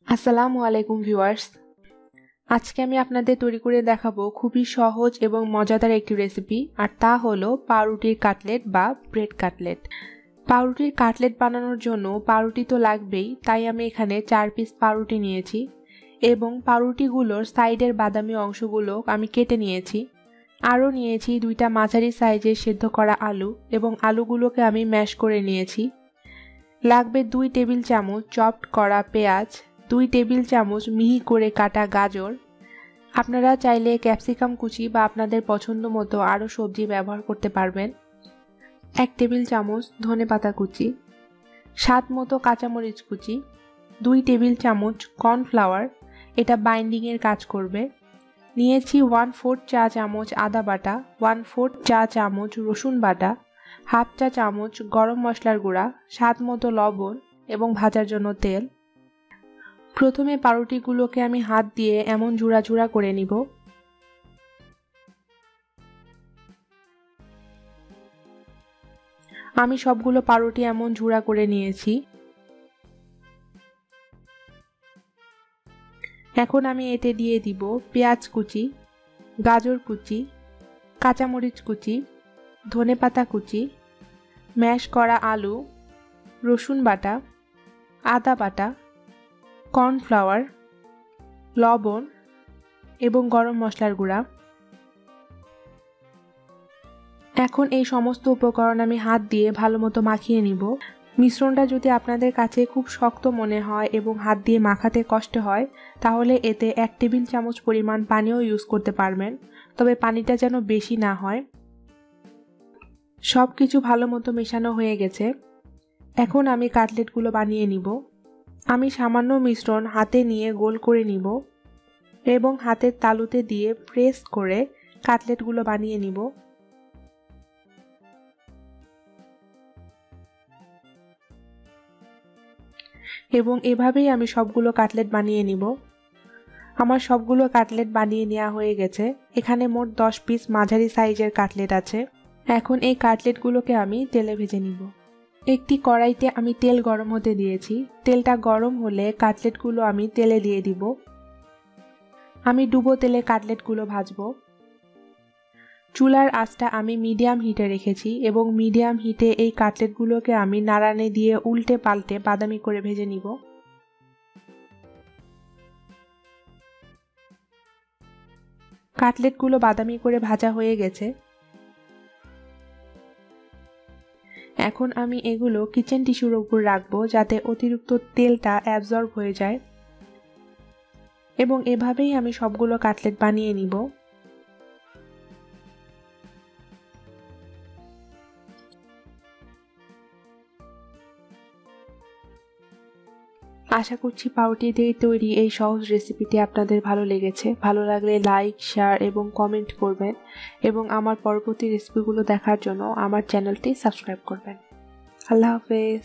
আসসালামু আলাইকুম ভিউয়ার্স, আজকে আমি আপনাদের তৈরি করে দেখাবো খুবই সহজ এবং মজাদার একটি রেসিপি, আর তা হলো পাউরুটির কাটলেট বা ব্রেড কাটলেট। পাউরুটির কাটলেট বানানোর জন্য পাউরুটি তো লাগবেই, তাই আমি এখানে 4 পিস পাউরুটি নিয়েছি এবং পাউরুটিগুলোর সাইডের বাদামি অংশগুলো আমি কেটে নিয়েছি। আরও নিয়েছি 2টা মাঝারি সাইজের সেদ্ধ করা আলু এবং আলুগুলোকে আমি ম্যাশ করে নিয়েছি। লাগবে 2 টেবিল চামচ চপড করা পেঁয়াজ, 2 টেবিল চামচ মিহি করে কাটা গাজর। আপনারা চাইলে ক্যাপসিকাম কুচি বা আপনাদের পছন্দ মতো আরও সবজি ব্যবহার করতে পারবেন। 1 টেবিল চামচ ধনেপাতা কুচি, স্বাদ মতো কাঁচামরিচ কুচি, 2 টেবিল চামচ কর্নফ্লাওয়ার, এটা বাইন্ডিংয়ের কাজ করবে। নিয়েছি 1/4 চা চামচ আদা বাটা, 1/4 চা চামচ রসুন বাটা, হাফ চা চামচ গরম মশলার গুঁড়া, স্বাদ মতো লবণ এবং ভাজার জন্য তেল। প্রথমে পাউরুটিগুলোকে আমি হাত দিয়ে এমন ঝুড়া ঝুড়া করে নিব। আমি সবগুলো পাউরুটি এমন ঝুড়া করে নিয়েছি। এখন আমি এতে দিয়ে দিব পেঁয়াজ কুচি, গাজর কুচি, কাঁচামরিচ কুচি, ধনেপাতা কুচি, ম্যাশ করা আলু, রসুন বাটা, আদা বাটা, কর্নফ্লাওয়ার, লবণ এবং গরম মশলার গুঁড়া। এখন এই সমস্ত উপকরণ আমি হাত দিয়ে ভালো মতো মাখিয়ে নিব। মিশ্রণটা যদি আপনাদের কাছে খুব শক্ত মনে হয় এবং হাত দিয়ে মাখাতে কষ্ট হয়, তাহলে এতে 1 টেবিল চামচ পরিমাণ পানিও ইউজ করতে পারবেন, তবে পানিটা যেন বেশি না হয়। সব কিছু ভালো মতো মেশানো হয়ে গেছে। এখন আমি কাটলেটগুলো বানিয়ে নিব। আমি সামান্য মিশ্রণ হাতে নিয়ে গোল করে নিব এবং হাতের তালুতে দিয়ে প্রেস করে কাটলেটগুলো বানিয়ে নিব। এবং এভাবেই আমি সবগুলো কাটলেট বানিয়ে নিব। আমার সবগুলো কাটলেট বানিয়ে নেওয়া হয়ে গেছে। এখানে মোট 10 পিস মাঝারি সাইজের কাটলেট আছে। এখন এই কাটলেটগুলোকে আমি তেলে ভেজে নিব। একটি কড়াইতে আমি তেল গরম হতে দিয়েছি। তেলটা গরম হলে কাটলেটগুলো আমি তেলে দিয়ে দিব। আমি ডুবো তেলে কাটলেটগুলো ভাজবো। চুলার আঁচটা আমি মিডিয়াম হিটে রেখেছি এবং মিডিয়াম হিটে এই কাটলেটগুলোকে আমি নাড়ানি দিয়ে উল্টে পাল্টে বাদামি করে ভেজে নিব। কাটলেটগুলো বাদামি করে ভাজা হয়ে গেছে। এখন আমি এগুলো কিচেন টিস্যুর উপর রাখবো যাতে অতিরিক্ত তেলটা অ্যাবজর্ব হয়ে যায়, এবং এভাবেই আমি সবগুলো কাটলেট বানিয়ে নিব। আশা করছি পাউরুটি দিয়ে তৈরি এই সহজ রেসিপিটি আপনাদের ভালো লেগেছে। ভালো লাগলে লাইক, শেয়ার এবং কমেন্ট করবেন, এবং আমার পরবর্তী রেসিপিগুলো দেখার জন্য আমার চ্যানেলটি সাবস্ক্রাইব করবেন। আল্লাহ হাফেজ।